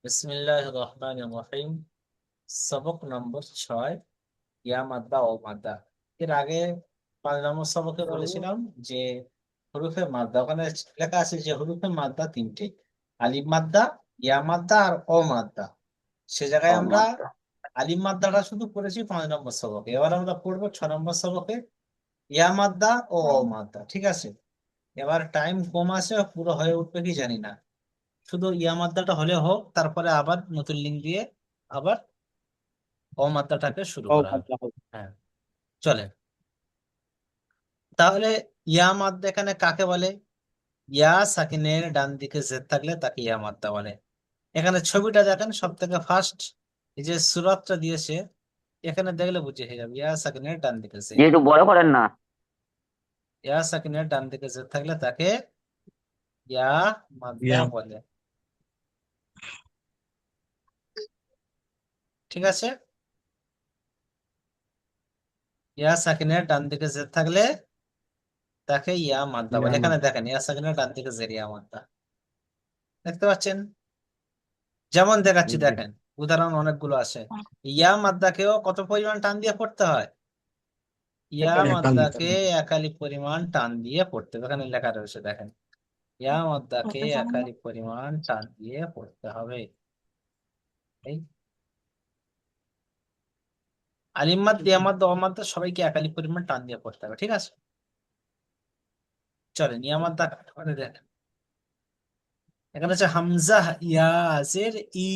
বিসমিল্লাহির রহমানির রহিম। সবক নম্বর 6, ইয়া মাদ্দা ও মাদ্দা। এর আগে 5 নম্বর সবকে বলেছিলাম যে হরুফে মাদ্দা, ওখানে লেখা আছে যে হরুফে মাদ্দা তিনটে: আলিফ মাদ্দা, ইয়া মাদ্দা আর অ মাদ্দা। সে জায়গায় আমরা মাত্রা। আলিফ মাদ্দাটা শুধু পড়েছি 5 নম্বর সবকে। এবার আমরা পড়বো 6 নম্বর সবকে ইয়া মাদ্দা ও অ মাদ্দা। ঠিক আছে, এবার টাইম কম আছে, পুরো হয়ে উঠবে কি জানি না। শুধু ইয়া মাদ্দাটা হলে হোক, তারপরে আবার নতুন লিঙ্ক দিয়ে আবার অমাত্রাটাকে শুরু ও করা হবে। মাত্রা হবে। হ্যাঁ, চলে। তাহলে ইয়া মাদ্দা এখানে কাকে বলে? ইয়া সাকিনের ডান দিকে জেড থাকলে তাকে ইয়া মাদ্দা বলে। এখানে ছবিটা দেখেন, সব থেকে ফার্স্ট এই যে সুরাতটা দিয়েছে, এখানে দেখলে বুঝে যাবে ইয়া সাকিনের ডান দিকে জেড। দিয়ে একটু বড় করেন না। ইয়া সাকিনের ডান দিকে জেড থাকলে তাকে ইয়া মাদ্দা ইয়া বলে। ঠিক আছে, ইয়া সাকিনের ডান দিকে জেড থাকলে তাকে ইয়া মাদ্দা ইয়া বলে। এখানে মাদ্দা। দেখেন ইয়া সাকিনের ডান দিকে জেড, ইয়া মাদ্দা দেখতে পাচ্ছেন? যেমন দেখাচ্ছি জি। দেখেন, উদাহরণ অনেকগুলো আছে। ইয়া মাদ্দাকেও কত পরিমাণ টান দিয়ে পড়তে হয়? ইয়া একালি মাদ্দাকে একালি পরিমাণ টান দিয়ে পড়তে হবে। এখানে লেখা রয়েছে দেখেন, ইয়া মাদ্দাকে একালি পরিমাণ টান দিয়ে পড়তে হবে। এই আলিম মাদ, ইয়া মাদ, অ মাদ্দা সবাইকে একালি পরিমাণ টান দিয়ে পড়তে হবে। ঠিক আছে, চলেন ইয়া মাদ্দা মানে দেখেন, এখানে হচ্ছে হামজা ইয়া জের ই।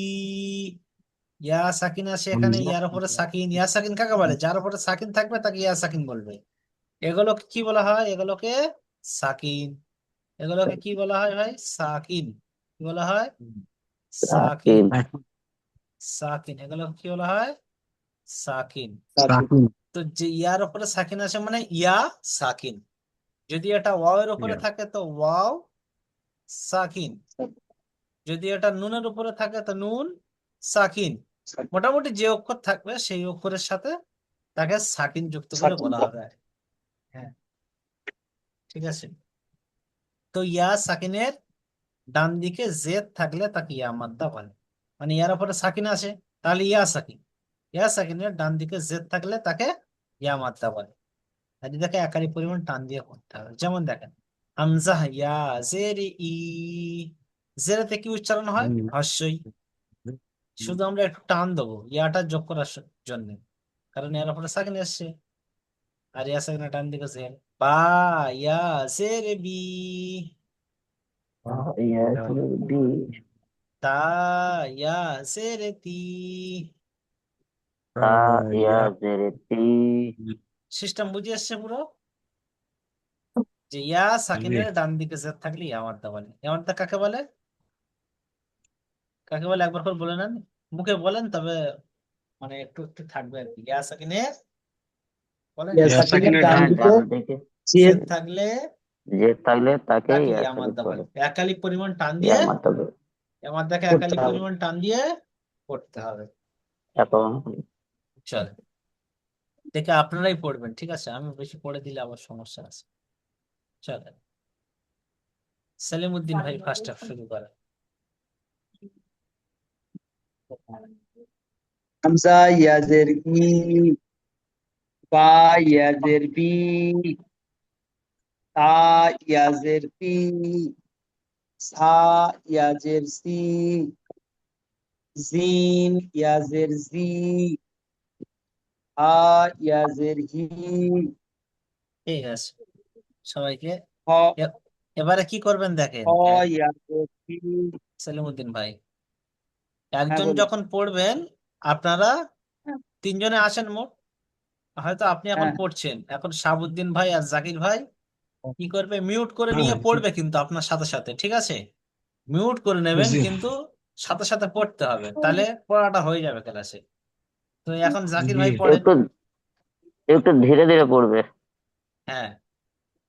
ইয়া সাকিন আছে এখানে, হামজা। ইয়ার উপরে সাকিন। ইয়া সাকিন কাকে বলে? যার উপরে সাকিন থাকবে তাকে ইয়া সাকিন বলবে। এগুলোকে কি বলা হয়? এগুলোকে সাকিন। এগুলোকে কি বলা হয় ভাই? সাকিন। কি বলা হয়? সাকিন। সাকিব। সাকিন, এগুলো কি বলা হয়? সাকিন। সাকিব। সাকিন। তো যে ইয়ার উপরে সাকিন আছে মানে ইয়া সাকিন। যদি এটা ওয়াও এর উপরে ইয়া থাকে তো ওয়াও সাকিন। যদি এটা নুনের উপরে থাকে তো নুন সাকিন। মোটামুটি যে অক্ষর থাকবে সেই অক্ষরের সাথে তাকে সাকিন যুক্ত করে সাকিব। বলা হবে। হ্যাঁ, ঠিক আছে। তো ইয়া সাকিনের ডান দিকে জেদ থাকলে তাকে ইয়া মাদ্দা বলে। মানে ইয়ার উপরে সাকিন আছে, তাহলে ইয়া সাকিন। ইয়া সাকিনের ডান দিকে জেদ থাকলে তাকে ইয়া মাদ্দা বলে। আর এটাকে একালি পরিমাণ টান দিয়ে করতে হবে। যেমন দেখেন, হামজা ইয়া জের ই। জেরেতে কি উচ্চারণ হয়? হস্যই। শুধু আমরা একটু টান দেবো ইয়াটা যোগ করার জন্য, কারণ ইয়ার উপরে সাকিন এসছে। আর ইয়া সাকিনের ডান দিকে জের। বা ইয়া জের বি। বি। তা ইয়া জের তি। তা ইয়া ইয়া জেরে তি। সিস্টেম বুঝে আসছে পুরো? যে ইয়া জি। সাকিনের ডান দিকে জের থাকলে ইয়া মাদ্দা বলে। ইয়া মাদ্দা কাকে বলে? কাকে বলে একবার করে বলে নেন, মুখে বলেন, তবে মানে একটু একটু থাকবে আর কি। ইয়া সাকিনের বলেন, ইয়া ইয়া সাকিনের সাকিনের ডান ডান দিকে দিকে জের জেদ। থাকলে জেদ থাকলে তাকে তাকে ইয়া ইয়া সাকিব মাদ্দা বলে। বলে। একালি পরিমাণ টান ইয়া দিয়ে মাত্রা বলে। ইয়া মাদ্দাকে করতে একালি হবে। পরিমাণ টান দিয়ে করতে হবে। এখন চল, দেখে আপনারাই পড়বেন। ঠিক আছে, আমি বেশি পড়ে দিলে আবার সমস্যা আছে। চলেন, সেলিম উদ্দিন ভাই ফার্স্ট হাফ শুরু করেন। হামজা ইয়াজের ই, বা ইয়াজের বি, তা ইয়াজের পি, সা ইয়াজের সি, জিন ইয়াজের জি, হা ইয়াজের হি, ঠিক আছে, সবাইকে হ এ- এবারে কি করবেন দেখেন। হ ইয়াজের হি। সেলিম উদ্দিন ভাই, হ্যাঁ একজন বলুন। যখন পড়বেন, আপনারা তিনজনে আছেন মোট। হয়তো আপনি এখন হ্যাঁ পড়ছেন, এখন শাহাবুদ্দিন ভাই আর জাকির ভাই কি করবে, মিউট করে হ্যাঁ নিয়ে পড়বে কিন্তু আপনার সাথে সাথে। ঠিক আছে, মিউট করে নেবেন জি। কিন্তু সাথে সাথে পড়তে হবে, তাহলে পড়াটা হয়ে যাবে ক্লাসে। তো এখন জাকির জি। ভাই পড়েন। একটু একটু ধীরে ধীরে পড়বে। হ্যাঁ,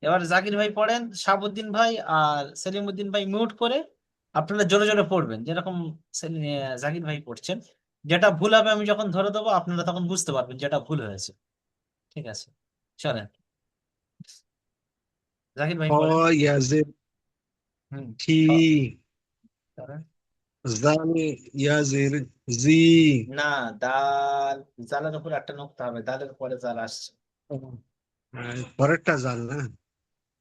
এবার জাকির ভাই পড়েন, শাহাবুদ্দিন ভাই আর সেলিম উদ্দিন ভাই মিউট করে আপনারা জোরে জোরে পড়বেন, যেরকম জাকির ভাই পড়ছেন। যেটা ভুল হবে আমি যখন ধরে দেবো, আপনারা তখন বুঝতে পারবেন যেটা ভুল হয়েছে। ঠিক আছে, চলেন, জাকির ভাই হ পড়েন। ইয়াজের হুম, ঠি। চলেন। জাল ইয়াজের জি। না, দাল, জালের উপর একটা নোক্তা হবে, দালের পরে জাল আসছে। পরেরটা জাল না।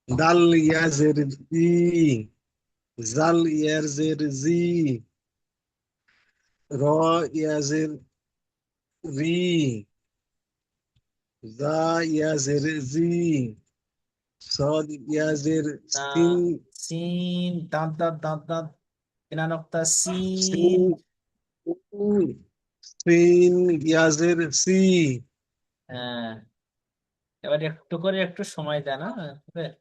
দাল ইয়াজের জি, জাল ইয়াজের জি, র ইয়াজের রি, জা ইয়াজের জি, সদ ইয়াজের না, সিন, সিন, দাঁত দাঁত দাঁত দাঁত, কিনা নোক্তা, সিন। সিন, সিন ইয়াজের সি। হ্যাঁ, এবার একটু করে একটু সময় দেন, হ্যাঁ,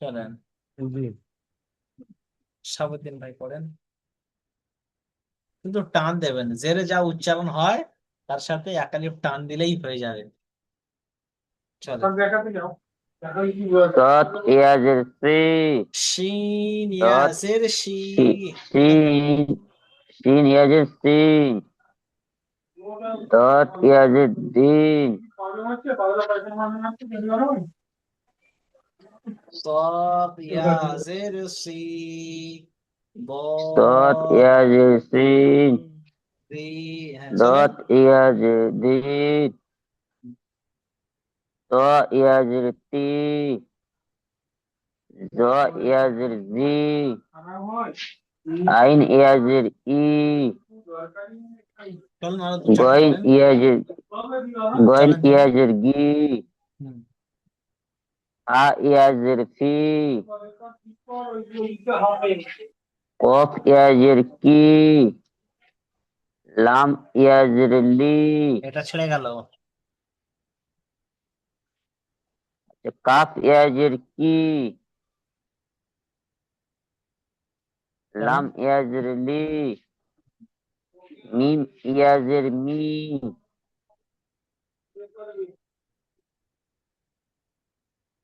চলেন জি। সাবুদ্দিন ভাই পড়েন। কিন্তু টান দেবেন, জেরে যা উচ্চারণ হয় তার সাথে একালিফ টান দিলেই হয়ে যাবে। চলেন। দত ইয়াজের সি, শিন দত ইয়াজের শি। সিন, সিন ইয়াজের সিন, দত ইয়াজের দিন, صاد ইয়াজের সি, দত বদ ইয়াজের সিন, রি। হ্যাঁ, চলেন। দত ইয়াজের দিন, ত ইয়াজের তি, জ ইয়াজের জি, আইন ইয়াজের ই, চলেন আরো দু চারটা গইন পড়েন। ইয়াজের গইন চলেন চলেন। ইয়াজের গি, হুম। আ ইয়াজের ফি, কফ ইয়াজের কি, লাম ইয়াজের লি, এটা ছেড়ে গেল। কাফ ইয়াজের কি, চলেন। লাম ইয়াজের লি, মিম ইয়াজের মি,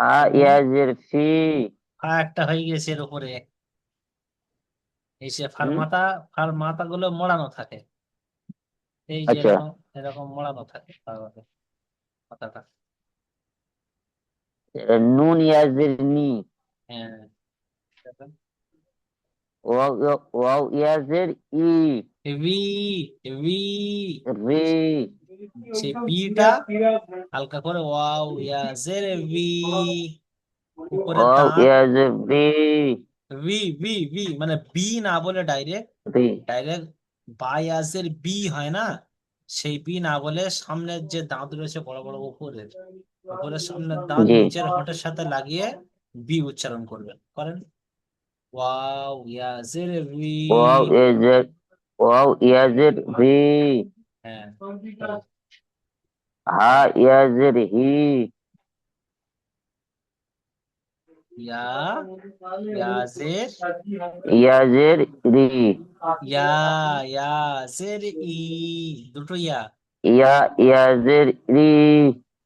আ ইয়াজের ফি। একটা হয়ে গেছে এর উপরে, এই সে হুম, ফার মাথা গুলো মোড়ানো থাকে, এই যে আচ্ছা, এরকম এরকম মোড়ানো থাকে মাথাটা। নুন ইয়াজের নি, হ্যাঁ, দেখেন। ওয়াও ওয়াও ইয়াজের ই, ভি, ভি, রে, সেই বিটা হালকা করে ওয়াও ইয়াজের ভি, উপরে ওয়াও দাঁত। ইয়াজের রে, ভি, ভি, ভি মানে বি না বলে ডাইরেক্ট, রে, ডাইরেক্ট বায়াসের বি হয় না, সেই বি না বলে সামনের যে দাঁত রয়েছে বড় বড় উপরের, উপরের সামনের দাঁত জি, নিচের হোঁটের সাথে লাগিয়ে বি উচ্চারণ করবেন, করেন। ওয়াও ইয়াজের বি। ওয়াও ইয়াজের, ওয়াও ইয়াজের রি, হ্যাঁ, চলো। হা ইয়াজের হি, ইয়া, ইয়াজের, ইয়াজের রি, ইয়া, ইয়াজের ই, দুটো ইয়া। ইয়া ইয়াজের রি।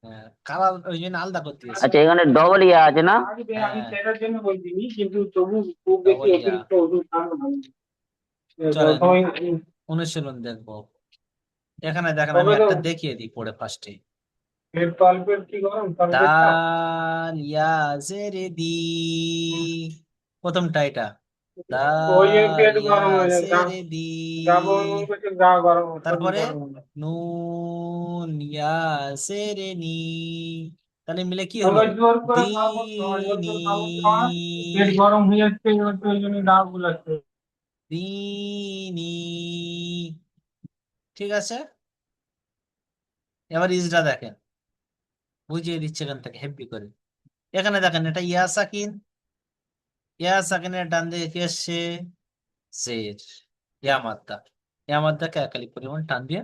হ্যাঁ, কারা ওই জন্য আলাদা করতে দিয়েছে। আচ্ছা, এখানে ডবল ইয়া আছে না? হ্যাঁ, ডবল ইয়া। চলেন অনুশীলন দেখবো। এখানে দেখেন, আমি একটা দেখিয়ে দিই পড়ে ফার্স্টে। দাল ইয়াজের দি, প্রথমটা এটা, দাল ইয়াজের দি, তারপরে নুন ইয়াজের নি, তাহলে মিলে কি হলো, দিনি, দিনি। ঠিক আছে, এবার ইজরা দেখেন, বুঝিয়ে দিচ্ছে এখান থেকে হেব্বি করে। এখানে দেখেন এটা ইয়া সাকিন, ইয়া সাকিনের ডান দিকে কি এসছে, জের, ইয়া মাদ্দা, ইয়া মাদ্দাকে একালি পরিমাণ টান দিয়ে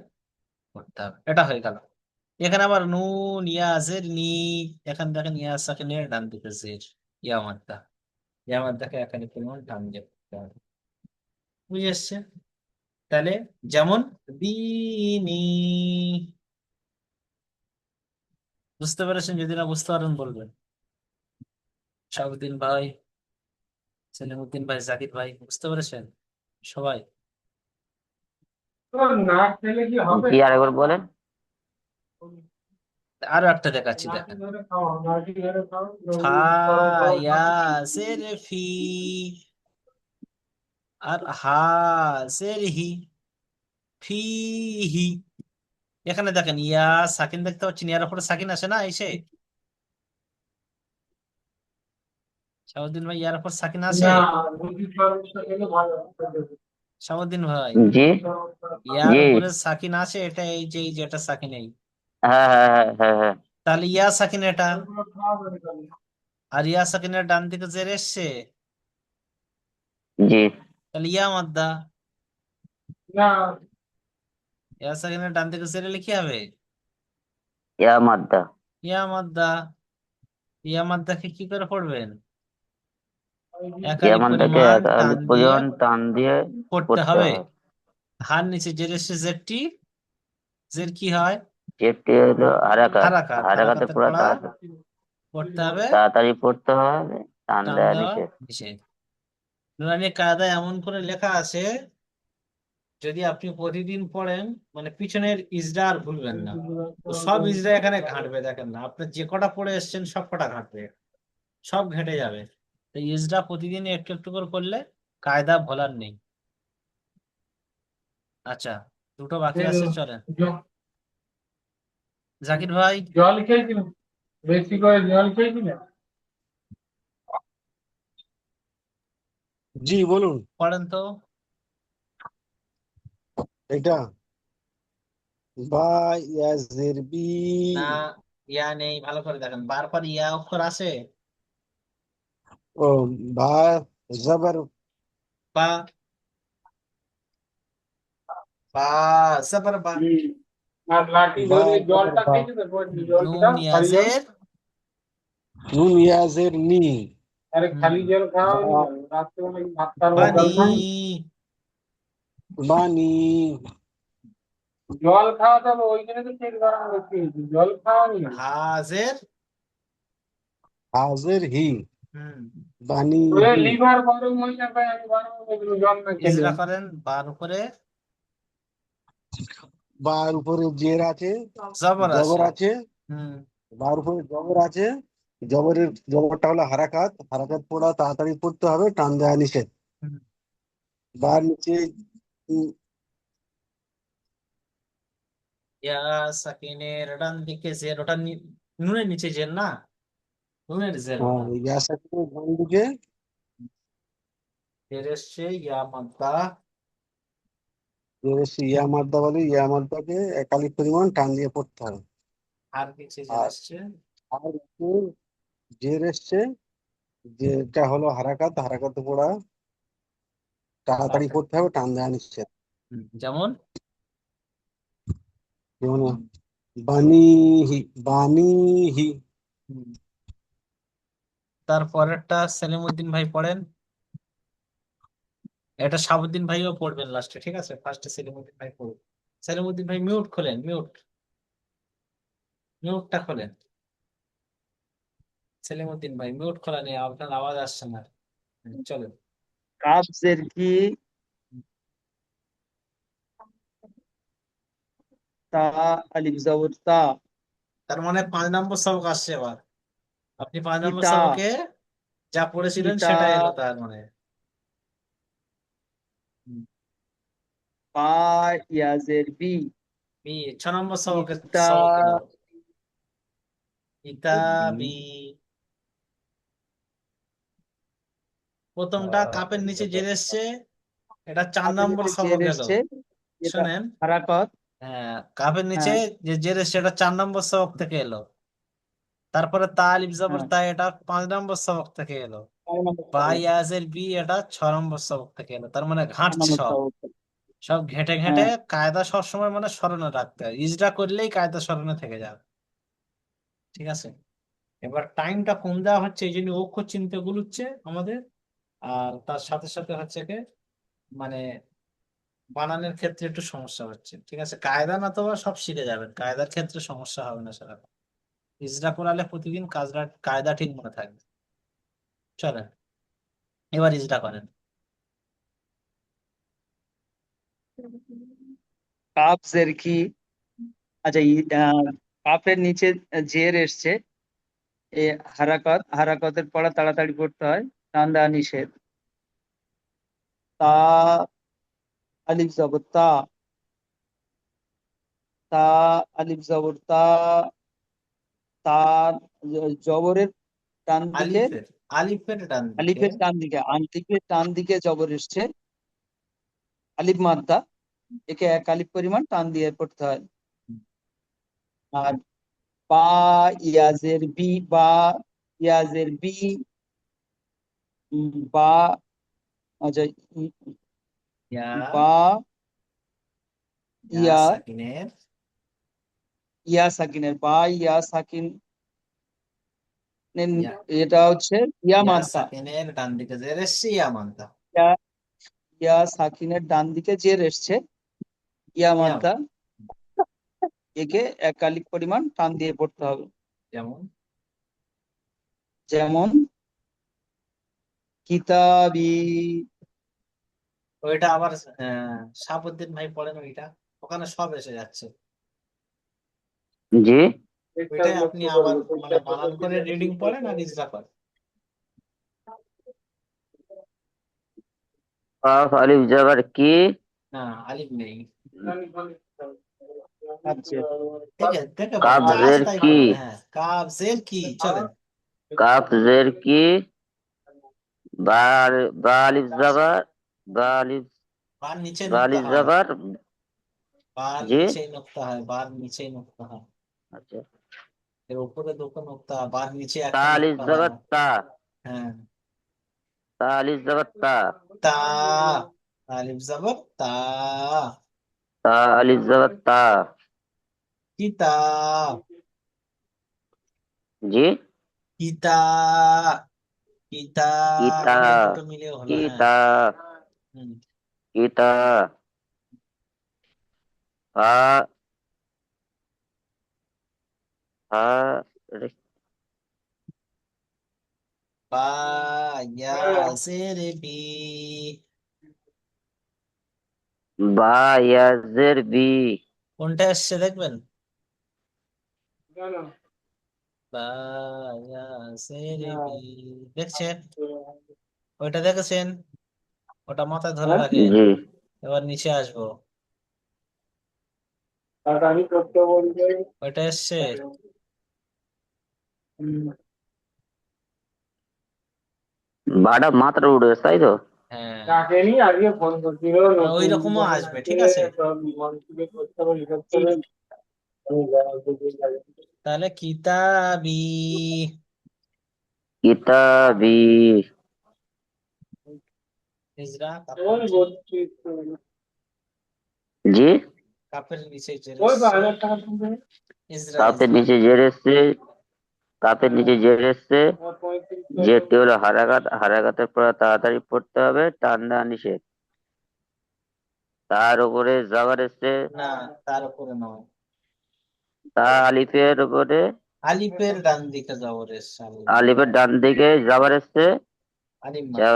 করতে হবে, এটা হয়ে গেল। এখানে আবার নুন ইয়া জের নি, এখানে দেখেন ইয়া সাকিনের ডান দিকে জের, ইয়া মাদ্দা, ইয়া মাদ্দাকে একালি পরিমাণ টান দিয়ে করতে হবে। বুঝে এসছে? তাহলে যেমন দিনি, বুঝতে পেরেছেন? যদি না বুঝতে পারেন বলবেন। শাহাবুদ্দিন ভাই, সেলিমউদ্দিন ভাই, জাকির ভাই, বুঝতে পেরেছেন সবাই? জি, আরেকবার বলেন। আরো একটা দেখাচ্ছি, দেখেন। ফা ইয়া জের ফি, আর হা জের হি, ফিহি। এখানে দেখেন ইয়া সাকিন দেখতে পাচ্ছেন, ইয়ার উপরে সাকিন আসে না এসে? শাহাবুদ্দিন ভাই, ইয়ার উপর সাকিন আসে? শাহাবুদ্দিন ভাই, জি ইয়ার জি। উপরে সাকিন আসে? এটা এই যে যেটা সাকিন এই, হ্যাঁ হ্যাঁ হ্যাঁ হ্যাঁ হ্যাঁ। তাহলে ইয়া সাকিন এটা। আর ইয়া সাকিনের ডান দিকে জের এসছে, জি। তাহলে ইয়া মাদ্দা। ইয়া সাকিনের ডান দিকে জের এলে কি হবে? ইয়া মাদ্দা। ইয়া মাদ্দা। ইয়া মাদ্দাকে কি করে পড়বেন? ইয়া একালি মাদ্দাকে পরিমাণ এক টান আলিফ দিয়ে পরিমাণ টান দিয়ে পড়তে পড়তে হবে। হয়। হার নিচে জের এসছে, জেরটি, জের কি হয়? যেটি হলো হারাকাত। হারাকাত, হারাকাতের হারাকাতের পড়া পড়া পড়তে হবে, তাড়াতাড়ি পড়তে হবে, টান টান দেওয়া দেওয়া নিষেধ। নিষেধ। নুরানি কায়দায় এমন করে লেখা আছে, যদি আপনি প্রতিদিন পড়েন, মানে পিছনের ইজরা আর ভুলবেন না। তো সব ইজরা এখানে ঘাঁটবে, দেখেন না আপনি যে কটা পড়ে এসেছেন সব কটা ঘাঁটবে, সব ঘেঁটে যাবে। তো ইজরা প্রতিদিন একটু একটু করে করলে কায়দা ভোলার নেই। আচ্ছা, দুটো বাকি আছে, চলেন। জাকির ভাই, জল খেয়েছিলেন, বেশি করে জল খেয়েছিলেন। জি বলুন। পড়েন তো। এটা বা ইয়া জের বি। না, ইয়া নেই, ভালো করে দেখেন, বারবার ইয়া অক্ষর আছে। ও বা জবর বা, বা জবর বা। আর লাঠি বা ধরে জবর জলটা বা। খেয়েছিলেন, জলটা নুন খালি জল। ইয়াজের, নুন ইয়া জের নি। আরে হুম, খালি জল খাওয়া বা হয়নি কেন? রাত্রেবেলা কি ভাত খাওয়ার পর বানি, জল খান? বানি। জল খাওয়াতে হবে, ওই জন্য তো পেট গরম করতে হয়েছে। জল খাওয়া হয়নি কেন? হাজের, হাজের হি। হুম, বানি ওই হি। লিভার গরম হয়ে যাবে, আমি গরম হয়ে গেলো জল না খেলে। ইজরা করেন বার উপরে বার উপরে জের আছে, জবর জবর আছে, আছে। হুম, বার উপরে জবর আছে। জবরটা হলো হারাকাত। হারাকাত পড়া তাড়াতাড়ি পড়তে হবে, টান দেওয়া নিষেধ। হুম। বার নিচে উম, ইয়া সাকিনের ডান দিকে জের, ওটা নুনের নিচে জের না, নুনের জের ওটা। ইয়া সাকিনের ডান দিকে জের এসছে, ইয়া মাদ্দা। জের এসছে, ইয়া মাদ্দা বলে। ইয়া মাদ্দাকে একালি পরিমাণ টান দিয়ে পড়তে হবে। আর নিচে জের আর এসছে, আর একটু জের এসছে, যেটা হলো হারাকাত। হারাকাতে পড়া তাড়াতাড়ি তাড়াতাড়ি। পড়তে হবে, টান দেওয়া নিষেধ। যেমন যেমন বানিহি, বানিহি। হুম, তারপরেরটা সেলিমউদ্দিন ভাই পড়েন। এটা শাহাবুদ্দিন ভাইও পড়বেন লাস্টে, ঠিক আছে? ফার্স্টে সেলিমউদ্দিন ভাই পড়বেন। সেলিমউদ্দিন ভাই মিউট খোলেন, মিউট, মিউটটা খোলেন। সেলিমউদ্দিন ভাই মিউট খোলা নেই, আপনার আওয়াজ আসছে না। চলেন। কাফ জের কি, তা, আলিফ জবর তা, তার মানে 5 নম্বর সবক আসছে এবার। আপনি 5 নম্বর ইতা, সবকে যা পড়েছিলেন ইতা, সেটা এলো তার মানে। হুম, পা ইয়া জের বি, 6 নম্বর সবকে ইতা, সবক এলো। কিতাবি। প্রথমটা কাপের নিচে জের এসছে, এটা 4 নম্বর নিচে জের সবক এলো। এসছে, এটা শোনেন, হারাকত। হ্যাঁ, কাপের নিচে হ্যাঁ যে জের এসছে এটা 4 নম্বর সবক থেকে এলো। তারপরে তা আলিফ জবর হ্যাঁ, তা, এটা 5 নম্বর সবক থেকে এলো। 6 নম্বর বা সবক, ইয়াজের বি, এটা 6 নম্বর সবক থেকে এলো। তার মানে 6 ঘাঁটছে নম্বর সব, সবক। সব ঘেঁটে ঘেঁটে হ্যাঁ, কায়দা সবসময় মানে স্মরণে রাখতে হয়, ইজরা করলেই কায়দা স্মরণে থেকে যাবে। ঠিক আছে, এবার টাইমটা কম দেওয়া হচ্ছে, এই জন্য অক্ষর চিনতে গুলুচ্ছে আমাদের। আর তার সাথে সাথে হচ্ছে কি, মানে বানানের ক্ষেত্রে একটু সমস্যা হচ্ছে। ঠিক আছে, কায়দা না তো সব শিখে যাবেন, কায়দার ক্ষেত্রে সমস্যা হবে না সেটা। ইজরা করালে প্রতিদিন কাজটা কায়দা ঠিক মনে থাকবে। চলেন, এবার ইজরা করেন। কাফ জের কি, আচ্ছা কাফের নিচে জের এসছে, এ হারাকত, হারাকতের পড়া তাড়াতাড়ি পড়তে হয়, টান দেওয়া নিষেধ। তা আলিফ জবর তা, তা আলিফ জবর তা, তার জবরের ডান দিকে, আলিফের আলিফের ডান দিকে আলিফের ডান দিকে, আলিফের ডান দিকে জবর এসছে, আলিফ মাদ্দা, একে এক আলিফ পরিমাণ টান দিয়ে পড়তে হয়। আর বা ইয়াজের বি, বা ইয়াজের বি, বা, আচ্ছা, ইয়া বা ইয়া ইয়া, সাকিনের ইয়া সাকিনের, বা ইয়া সাকিন, ইয়া এটা হচ্ছে ইয়া ইয়া মাদ্দা, সাকিনের ডান দিকে জের এসছে ইয়া মানতা ইয়া, ইয়া সাকিনের ডান দিকে জের এসছে, ইয়া ইয়া মাদ্দা, একে এক আলিফ পরিমাণ টান দিয়ে পড়তে হবে। যেমন যেমন কিতাবি, ওইটা আবার শাহাবুদ্দিন ভাই পড়েন ওইটা, ওখানে সব এসে যাচ্ছে। জি। ওইটাই আপনি আবার মানে বানান করে রিডিং পড়েন আর ইজরা করেন। কাফ আলিফ জবর কি, না আলিফ নেই, আচ্ছা, দেখে দেখে কাফ যা আছে জের তাই কি, পড়বেন। হ্যাঁ কাফ জের কি চলেন। কাফ জের কি, বা, বা আলিফ জবর, বা আলিফ, বার নিচে বা নুক্তা আলিফ হয়, জবর। বার জি। নিচেই নুক্তা হয়, বার নিচেই নুক্তা হয়। আচ্ছা। এর উপরে দুটো নুক্তা, বার নিচে তা একটা আলিফ নুক্তা হয়। জবর তা, হ্যাঁ তা আলিফ জবর তা, তা, আলিফ জবর তা, তা আলিফ জবর তা। কিতাব, জি। কিতাব, কিতা, কিতাব এই দুটো মিলিয়ে হলো। হ্যাঁ কিতা, হুম। কিতা, হা, হা, বা ইয়া জের বি, বা ইয়াজের বি। কোনটা এসছে দেখবেন। বা ইয়া জের বি, দেখছেন, ওইটা দেখেছেন, ওটা মাথায় ধরে রাখেন। জি। এবার নিচে আসবো, আমি করতে বলতে ওইটা এসছে। বাটা মাত্রা উঠে গেছে, তাই তো? হ্যাঁ ডাকেনি, আজকে ফোন করছিল মানে ওই নতুন রকমও জন আসবে, আছে, ঠিক আছে। সব মন থেকে করতে হবে, লিখে হবে। আমি জানাতে চাই। তাহলে কিতাবি, কিতাবি। হিজরা কাপের ওই নিচে, বলছিস তো। হুম, জি। কাপের নিচে জের ওই এসছে, 1000 টাকা তুলবে। ইজরা কাপের ইজরা। নিচে জের এসছে, কাপের নিচে জের এসছে, আমার 35 জেরটি হলো হারাকাত, হারাকাতের পরে তাড়াতাড়ি পড়তে হবে, টান দেওয়া নিষেধ। তার উপরে জবর এসছে, না তার উপরে নয়, তা আলিফের উপরে, আলিফের ডান দিকে জবর এসছে, আলিফের ডান দিকে জবর এসছে। আলিফ মাদ্দা,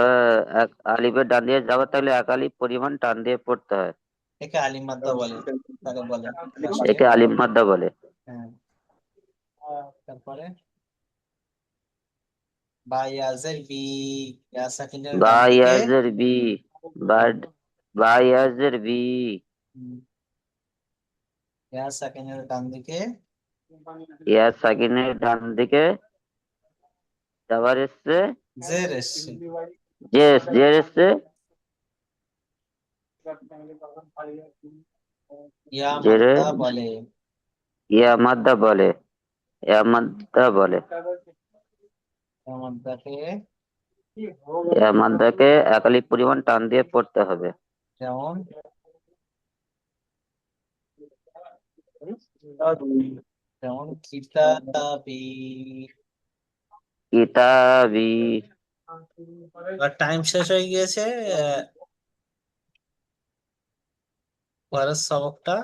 আলিফের ডান দিয়ে জবর থাকলে এক আলিফ পরিমাণ টান দিয়ে পড়তে হয়। একে আলিফ মাদ্দা বলে। তাহলে বলেন লাস্টে। একে আলিফ মাদ্দা বলে। হ্যাঁ তারপরে বা ইয়াজের বি, ইয়া সাকিনের বা ডান দিকে, ইয়াজের বি, বা, বা ইয়াজের বি, হুম, ইয়া সাকিনের ডান দিকে ইয়া সাকিনের ডান দিকে জবর এসছে, জের এসছে, জের এসছে, ইয়া জেরে মাদ্দা বলে। ইয়া মাদ্দা বলে, ইয়া মাদ্দা বলে। ইয়া মাদ্দাকে ইয়া মাদ্দাকে এক আলিফ পরিমাণ টান দিয়ে পড়তে হবে। যেমন, যেমন কিতাবি। কিতাবি। আর টাইম শেষ হয়ে গিয়েছে, পরের সবকটা